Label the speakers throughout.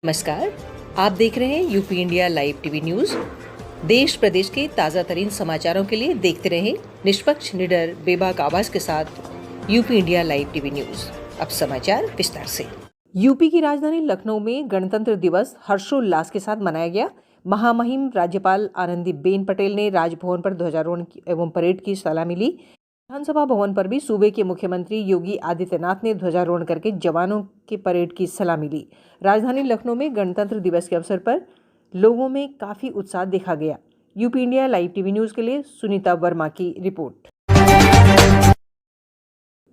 Speaker 1: नमस्कार। आप देख रहे हैं UP India live TV news. देश प्रदेश के ताजा तरीन समाचारों के लिए देखते रहें निष्पक्ष, निडर, बेबाक आवाज के साथ UP India live TV news. अब समाचार विस्तार से। यूपी की राजधानी लखनऊ में गणतंत्र दिवस हर्षोल्लास के साथ मनाया गया। महामहिम राज्यपाल आनंदीबेन पटेल ने राजभवन पर ध्वजारोहण एवं परेड की सलामी ली। विधानसभा भवन पर भी सूबे के मुख्यमंत्री योगी आदित्यनाथ ने ध्वजारोहण करके जवानों के परेड की सलामी ली। राजधानी लखनऊ में गणतंत्र दिवस के अवसर पर लोगों में काफी उत्साह देखा गया। UP India live TV news के लिए सुनीता वर्मा की रिपोर्ट।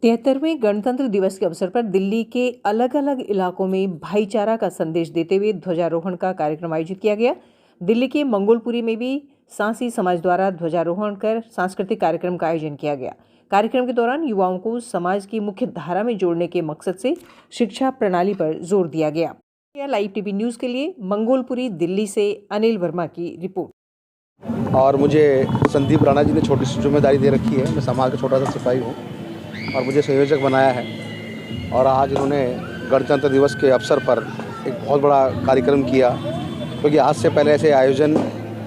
Speaker 1: 73वें गणतंत्र दिवस के अवसर पर दिल्ली के अलग अलग इलाकों में भाईचारा का संदेश देते हुए ध्वजारोहण का कार्यक्रम आयोजित किया गया। दिल्ली के मंगोलपुरी में भी सांसी समाज द्वारा ध्वजारोहण कर सांस्कृतिक कार्यक्रम का आयोजन किया गया। कार्यक्रम के दौरान युवाओं को समाज की मुख्य धारा में जोड़ने के मकसद से शिक्षा प्रणाली पर जोर दिया गया। लाइव टीवी न्यूज के लिए मंगोलपुरी दिल्ली से अनिल वर्मा की रिपोर्ट।
Speaker 2: और मुझे संदीप राणा जी ने छोटी सी जिम्मेदारी दे रखी है। मैं समाज का छोटा सा सिपाही हूँ और मुझे संयोजक बनाया है। और आज उन्होंने गणतंत्र दिवस के अवसर पर एक बहुत बड़ा कार्यक्रम किया, क्योंकि आज से पहले ऐसे आयोजन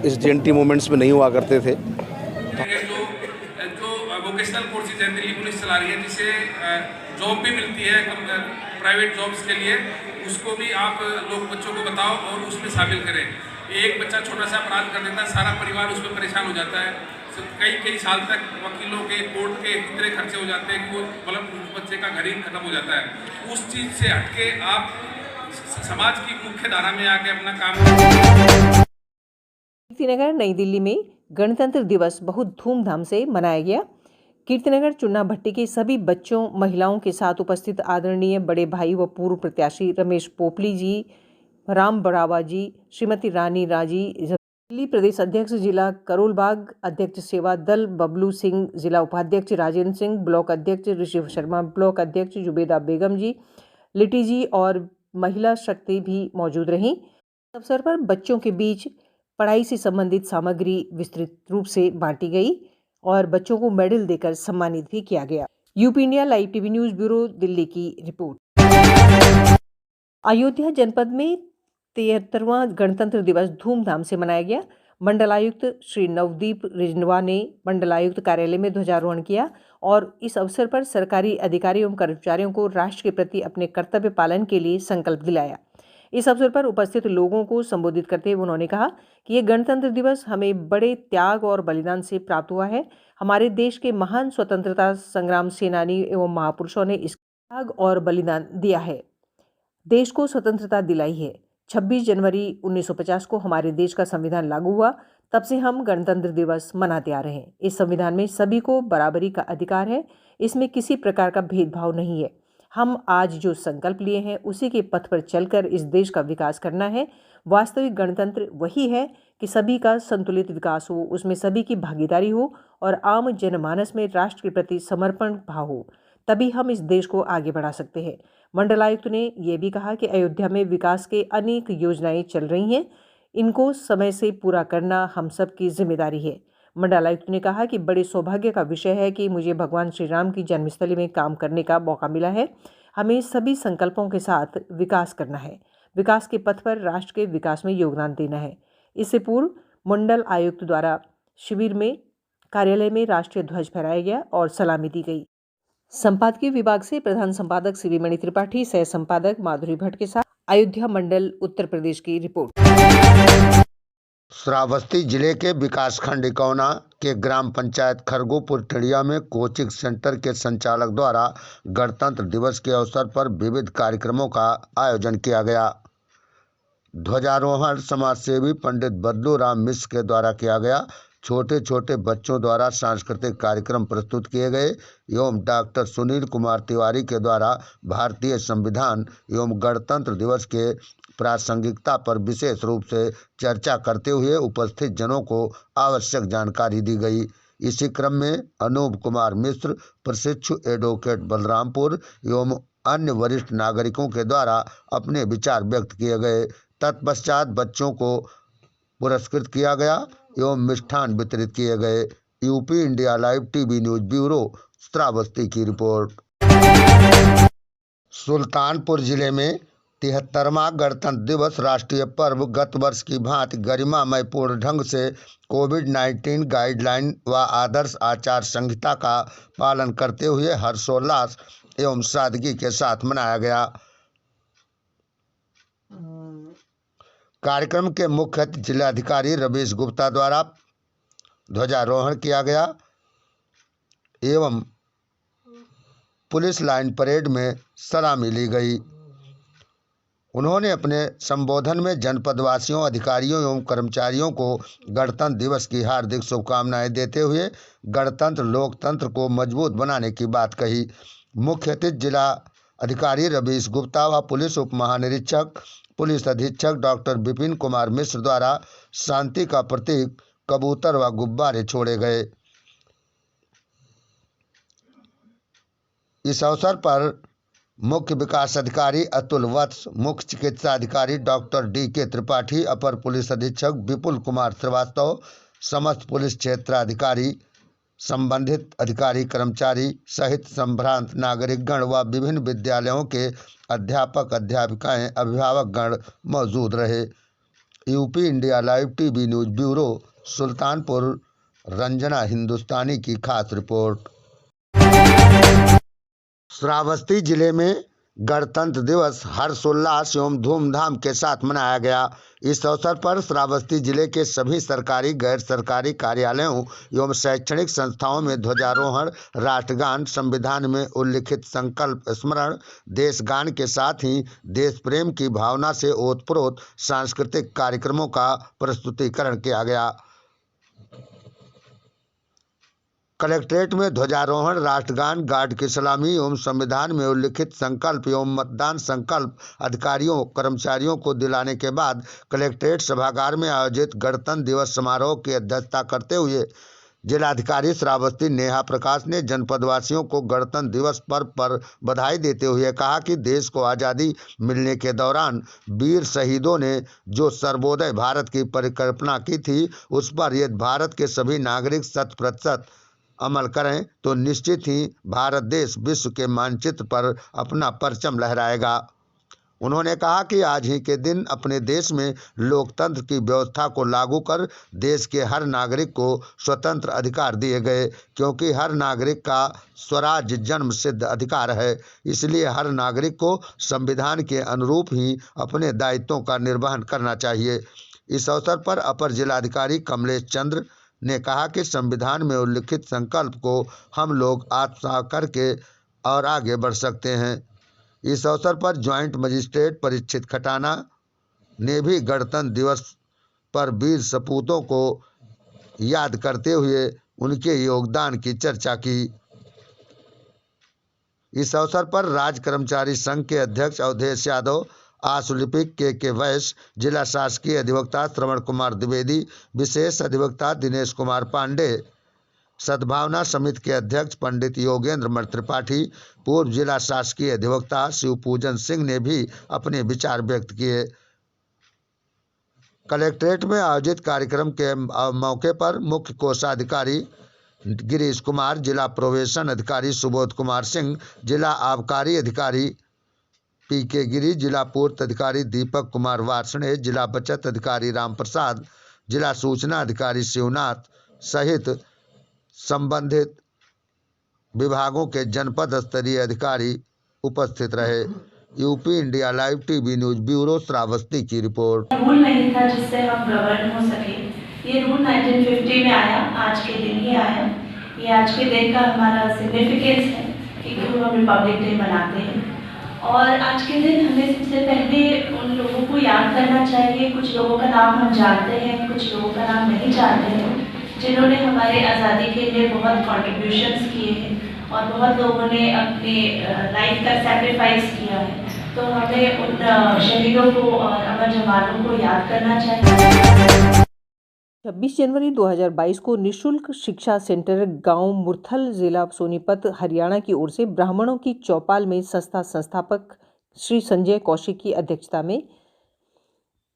Speaker 2: इस जेएनटी मूवमेंट्स में नहीं हुआ करते थे।
Speaker 3: जो वोकेशनल कोर्सेज है दिल्ली पुलिस चला रही है, जिसे जॉब भी मिलती है प्राइवेट जॉब्स के लिए, उसको भी आप लोग बच्चों को बताओ और उसमें शामिल करें। एक बच्चा छोटा सा अपराध कर देता है, सारा परिवार उसमें परेशान हो जाता है। कई साल तक वकीलों के, कोर्ट के इतने खर्चे हो जाते हैं कि वो मतलब उस बच्चे का घर ही खत्म हो जाता है। उस चीज़ से हटके आप समाज की मुख्य धारा में आके अपना काम।
Speaker 1: कीर्तिनगर नई दिल्ली में गणतंत्र दिवस बहुत धूमधाम से मनाया गया। कीर्तिनगर चुन्ना भट्टी के सभी बच्चों, महिलाओं के साथ उपस्थित आदरणीय बड़े भाई व पूर्व प्रत्याशी रमेश पोपली जी, राम बड़ावा जी, श्रीमती रानी राजी, दिल्ली प्रदेश अध्यक्ष जिला करोलबाग, अध्यक्ष सेवा दल बबलू सिंह, जिला उपाध्यक्ष राजेंद्र सिंह, ब्लॉक अध्यक्ष ऋषि शर्मा, ब्लॉक अध्यक्ष जुबेदा बेगम जी, लिटी जी और महिला शक्ति भी मौजूद रहीं। इस अवसर पर बच्चों के बीच पढ़ाई से संबंधित सामग्री विस्तृत रूप से बांटी गई और बच्चों को मेडल देकर सम्मानित भी किया गया। UP India live TV news bureau Delhi की रिपोर्ट। अयोध्या जनपद में 73वां गणतंत्र दिवस धूमधाम से मनाया गया। मंडलायुक्त श्री नवदीप रिजनवा ने मंडलायुक्त कार्यालय में ध्वजारोहण किया और इस अवसर पर सरकारी अधिकारियों एवं कर्मचारियों को राष्ट्र के प्रति अपने कर्तव्य पालन के लिए संकल्प दिलाया। इस अवसर पर उपस्थित लोगों को संबोधित करते हुए उन्होंने कहा कि ये गणतंत्र दिवस हमें बड़े त्याग और बलिदान से प्राप्त हुआ है। हमारे देश के महान स्वतंत्रता संग्राम सेनानी एवं महापुरुषों ने इस त्याग और बलिदान दिया है, देश को स्वतंत्रता दिलाई है। 26 जनवरी 1950 को हमारे देश का संविधान लागू हुआ, तब से हम गणतंत्र दिवस मनाते आ रहे हैं। इस संविधान में सभी को बराबरी का अधिकार है, इसमें किसी प्रकार का भेदभाव नहीं है। हम आज जो संकल्प लिए हैं उसी के पथ पर चलकर इस देश का विकास करना है। वास्तविक गणतंत्र वही है कि सभी का संतुलित विकास हो, उसमें सभी की भागीदारी हो और आम जनमानस में राष्ट्र के प्रति समर्पण भाव हो, तभी हम इस देश को आगे बढ़ा सकते हैं। मंडलायुक्त ने यह भी कहा कि अयोध्या में विकास के अनेक योजनाएं चल रही हैं, इनको समय से पूरा करना हम सब की जिम्मेदारी है। मंडलायुक्त ने कहा कि बड़े सौभाग्य का विषय है कि मुझे भगवान श्री राम की जन्मस्थली में काम करने का मौका मिला है। हमें सभी संकल्पों के साथ विकास करना है, विकास के पथ पर राष्ट्र के विकास में योगदान देना है। इससे पूर्व मंडल आयुक्त द्वारा शिविर में कार्यालय में राष्ट्रीय ध्वज फहराया गया और सलामी दी गई। संपादकीय विभाग से प्रधान संपादक शिरोमणि त्रिपाठी, सह संपादक माधुरी भट्ट के साथ अयोध्या मंडल, उत्तर प्रदेश की रिपोर्ट।
Speaker 4: श्रावस्ती जिले के विकासखंड इकौना के ग्राम पंचायत खरगोपुर टिड़िया में कोचिंग सेंटर के संचालक द्वारा गणतंत्र दिवस के अवसर पर विविध कार्यक्रमों का आयोजन किया गया। ध्वजारोहण समाजसेवी पंडित बदलू राम मिश्र के द्वारा किया गया। छोटे छोटे बच्चों द्वारा सांस्कृतिक कार्यक्रम प्रस्तुत किए गए एवं डॉक्टर सुनील कुमार तिवारी के द्वारा भारतीय संविधान एवं गणतंत्र दिवस के प्रासंगिकता पर विशेष रूप से चर्चा करते हुए उपस्थित जनों को आवश्यक जानकारी दी गई। इसी क्रम में अनूप कुमार मिश्र, प्रशिक्षु एडवोकेट बलरामपुर एवं अन्य वरिष्ठ नागरिकों के द्वारा अपने विचार व्यक्त किए गए। तत्पश्चात बच्चों को पुरस्कृत किया गया एवं मिष्ठान वितरित किए गए। UP India live TV news bureau Shravasti की रिपोर्ट। सुल्तानपुर जिले में 73वां गणतंत्र दिवस राष्ट्रीय पर्व गत वर्ष की भांति गरिमामय पूर्ण ढंग से कोविड-19 गाइडलाइन व आदर्श आचार संहिता का पालन करते हुए हर्षोल्लास एवं सादगी के साथ मनाया गया। कार्यक्रम के मुख्य अतिथि जिलाधिकारी रवीश गुप्ता द्वारा ध्वजारोहण किया गया एवं पुलिस लाइन परेड में सलामी ली गई। उन्होंने अपने संबोधन में जनपदवासियों, अधिकारियों एवं कर्मचारियों को गणतंत्र दिवस की हार्दिक शुभकामनाएं देते हुए गणतंत्र लोकतंत्र को मजबूत बनाने की बात कही। मुख्य अतिथि जिला अधिकारी रवीश गुप्ता व पुलिस उप महानिरीक्षक पुलिस अधीक्षक डॉक्टर विपिन कुमार मिश्र द्वारा शांति का प्रतीक कबूतर व गुब्बारे छोड़े गए। इस अवसर पर मुख्य विकास अधिकारी अतुल वत्स, मुख्य चिकित्सा अधिकारी डॉक्टर डी.के. त्रिपाठी, अपर पुलिस अधीक्षक विपुल कुमार श्रीवास्तव, समस्त पुलिस क्षेत्राधिकारी, संबंधित अधिकारी कर्मचारी सहित संभ्रांत नागरिकगण व विभिन्न विद्यालयों के अध्यापक अध्यापिकाएं अभिभावकगण मौजूद रहे। UP India live TV news bureau Sultanpur. Ranjana Hindustani की खास रिपोर्ट। श्रावस्ती जिले में गणतंत्र दिवस हर्षोल्लास एवं धूमधाम के साथ मनाया गया। इस अवसर पर श्रावस्ती जिले के सभी सरकारी, गैर सरकारी कार्यालयों एवं शैक्षणिक संस्थाओं में ध्वजारोहण, राष्ट्रगान, संविधान में उल्लिखित संकल्प स्मरण, देशगान के साथ ही देश प्रेम की भावना से ओतप्रोत सांस्कृतिक कार्यक्रमों का प्रस्तुतिकरण किया गया। कलेक्ट्रेट में ध्वजारोहण, राष्ट्रगान, गार्ड की सलामी एवं संविधान में उल्लिखित संकल्प एवं मतदान संकल्प अधिकारियों कर्मचारियों को दिलाने के बाद कलेक्ट्रेट सभागार में आयोजित गणतंत्र दिवस समारोह की अध्यक्षता करते हुए जिलाधिकारी श्रावस्ती नेहा प्रकाश ने जनपदवासियों को गणतंत्र दिवस पर्व पर बधाई देते हुए कहा कि देश को आज़ादी मिलने के दौरान वीर शहीदों ने जो सर्वोदय भारत की परिकल्पना की थी, उस पर यदि भारत के सभी नागरिक 100% अमल करें तो निश्चित ही भारत देश विश्व के मानचित्र पर अपना परचम लहराएगा। उन्होंने कहा कि आज ही के दिन अपने देश में लोकतंत्र की व्यवस्था को लागू कर देश के हर नागरिक को स्वतंत्र अधिकार दिए गए, क्योंकि हर नागरिक का स्वराज जन्म सिद्ध अधिकार है। इसलिए हर नागरिक को संविधान के अनुरूप ही अपने दायित्वों का निर्वहन करना चाहिए। इस अवसर पर अपर जिलाधिकारी कमलेश चंद्र ने कहा कि संविधान में उल्लिखित संकल्प को हम लोग आत्मसात करके और आगे बढ़ सकते हैं। इस अवसर पर ज्वाइंट मजिस्ट्रेट परीक्षित खटाना ने भी गणतंत्र दिवस पर वीर सपूतों को याद करते हुए उनके योगदान की चर्चा की। इस अवसर पर राज्य कर्मचारी संघ के अध्यक्ष अवधेश यादव, आशुलिपिक के वैश्य, जिला शासकीय अधिवक्ता श्रवण कुमार द्विवेदी, विशेष अधिवक्ता दिनेश कुमार पांडे, सद्भावना समिति के अध्यक्ष पंडित योगेंद्र मठ त्रिपाठी, पूर्व जिला शासकीय अधिवक्ता शिवपूजन सिंह ने भी अपने विचार व्यक्त किए। कलेक्ट्रेट में आयोजित कार्यक्रम के मौके पर मुख्य कोषाधिकारी गिरीश कुमार, जिला प्रोबेशन अधिकारी सुबोध कुमार सिंह, जिला आबकारी अधिकारी पी.के. गिरी, जिला पूर्त अधिकारी दीपक कुमार वार्ष्णेय, जिला बचत अधिकारी राम प्रसाद, जिला सूचना अधिकारी शिवनाथ सहित संबंधित विभागों के जनपद स्तरीय अधिकारी उपस्थित रहे। UP India live TV news bureau Shravasti की रिपोर्ट।
Speaker 5: रूल नहीं था जिससे हम गवर्न हो सके। ये रूल 1950 में आया, आज के दिन ही आया। ये आज के दिन का हमारा सिग्निफिकेंस है कि क्यों हम रिपब्लिक डे मनाते हैं। और आज के दिन हमें सबसे पहले उन लोगों को याद करना चाहिए, कुछ लोगों का नाम हम जानते हैं, कुछ लोगों का नाम नहीं जानते हैं, जिन्होंने हमारे आज़ादी के लिए बहुत कॉन्ट्रीब्यूशंस किए हैं और बहुत लोगों ने अपने लाइफ का सैक्रिफाइस किया है। तो हमें उन शहीदों को और अमर जवानों को याद करना चाहिए।
Speaker 1: 26 जनवरी 2022 को निःशुल्क शिक्षा सेंटर गांव मुरथल, जिला सोनीपत, हरियाणा की ओर से ब्राह्मणों की चौपाल में संस्था संस्थापक श्री संजय कौशिक की अध्यक्षता में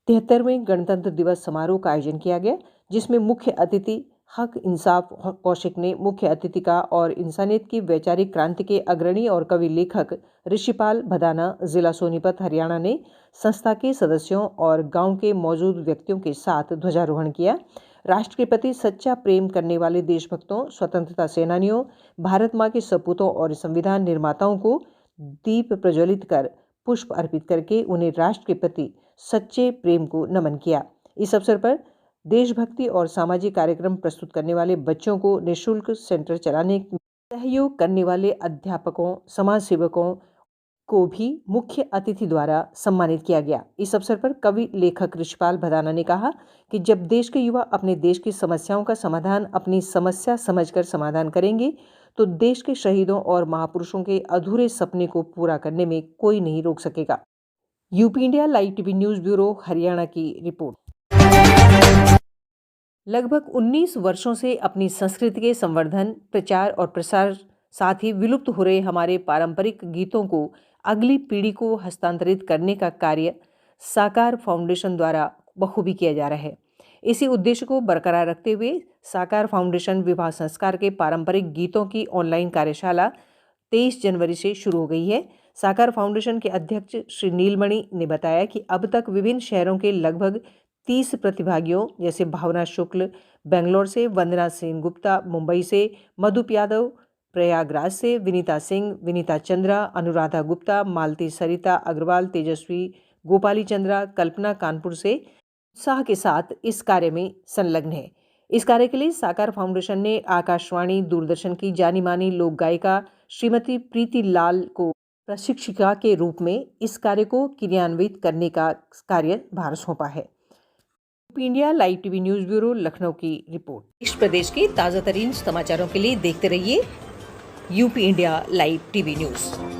Speaker 1: 73वें गणतंत्र दिवस समारोह का आयोजन किया गया, जिसमें मुख्य अतिथि हक इंसाफ कौशिक ने मुख्य अतिथि का और इंसानियत की वैचारिक क्रांति के अग्रणी और कवि लेखक ऋषिपाल भदाना, जिला सोनीपत, हरियाणा ने संस्था के सदस्यों और गांव के मौजूद व्यक्तियों के साथ ध्वजारोहण किया। राष्ट्र के प्रति सच्चा प्रेम करने वाले देशभक्तों, स्वतंत्रता सेनानियों, भारत माँ के सपूतों और संविधान निर्माताओं को दीप प्रज्वलित कर पुष्प अर्पित करके उन्हें राष्ट्र के प्रति सच्चे प्रेम को नमन किया। इस अवसर पर देशभक्ति और सामाजिक कार्यक्रम प्रस्तुत करने वाले बच्चों को निःशुल्क सेंटर चलाने में सहयोग करने वाले अध्यापकों, समाज सेवकों को भी मुख्य अतिथि द्वारा सम्मानित किया गया। इस अवसर पर कवि लेखक ऋषिपाल भदाना ने कहा कि जब देश के युवा अपने देश की समस्याओं का समाधान अपनी समस्या समझकर समाधान करेंगे तो देश के शहीदों और महापुरुषों के अधूरे सपने को पूरा करने में कोई नहीं रोक सकेगा। UP India live TV news bureau, Haryana की रिपोर्ट। लगभग 19 वर्षों से अपनी संस्कृति के संवर्धन, प्रचार और प्रसार, साथ ही विलुप्त हो रहे हमारे पारंपरिक गीतों को अगली पीढ़ी को हस्तांतरित करने का कार्य साकार फाउंडेशन द्वारा बखूबी किया जा रहा है। इसी उद्देश्य को बरकरार रखते हुए साकार फाउंडेशन विवाह संस्कार के पारंपरिक गीतों की ऑनलाइन कार्यशाला 23 जनवरी से शुरू हो गई है। साकार फाउंडेशन के अध्यक्ष श्री नीलमणि ने बताया कि अब तक विभिन्न शहरों के लगभग 30 प्रतिभागियों जैसे भावना शुक्ल बेंगलोर से, वंदना सेनगुप्ता मुंबई से, मधुप यादव प्रयागराज से, विनीता सिंह, विनीता चंद्रा, अनुराधा गुप्ता, मालती सरिता अग्रवाल, तेजस्वी गोपाली चंद्रा, कल्पना कानपुर से उत्साह के साथ इस कार्य में संलग्न है। इस कार्य के लिए साकार फाउंडेशन ने आकाशवाणी, दूरदर्शन की जानी मानी लोक गायिका श्रीमती प्रीति लाल को प्रशिक्षिका के रूप में इस कार्य को क्रियान्वित करने का कार्य भार सौंपा है। UP India live TV news bureau, Lucknow की रिपोर्ट। देश प्रदेश के ताज़ा तरीन समाचारों के लिए देखते रहिए UP India live TV news.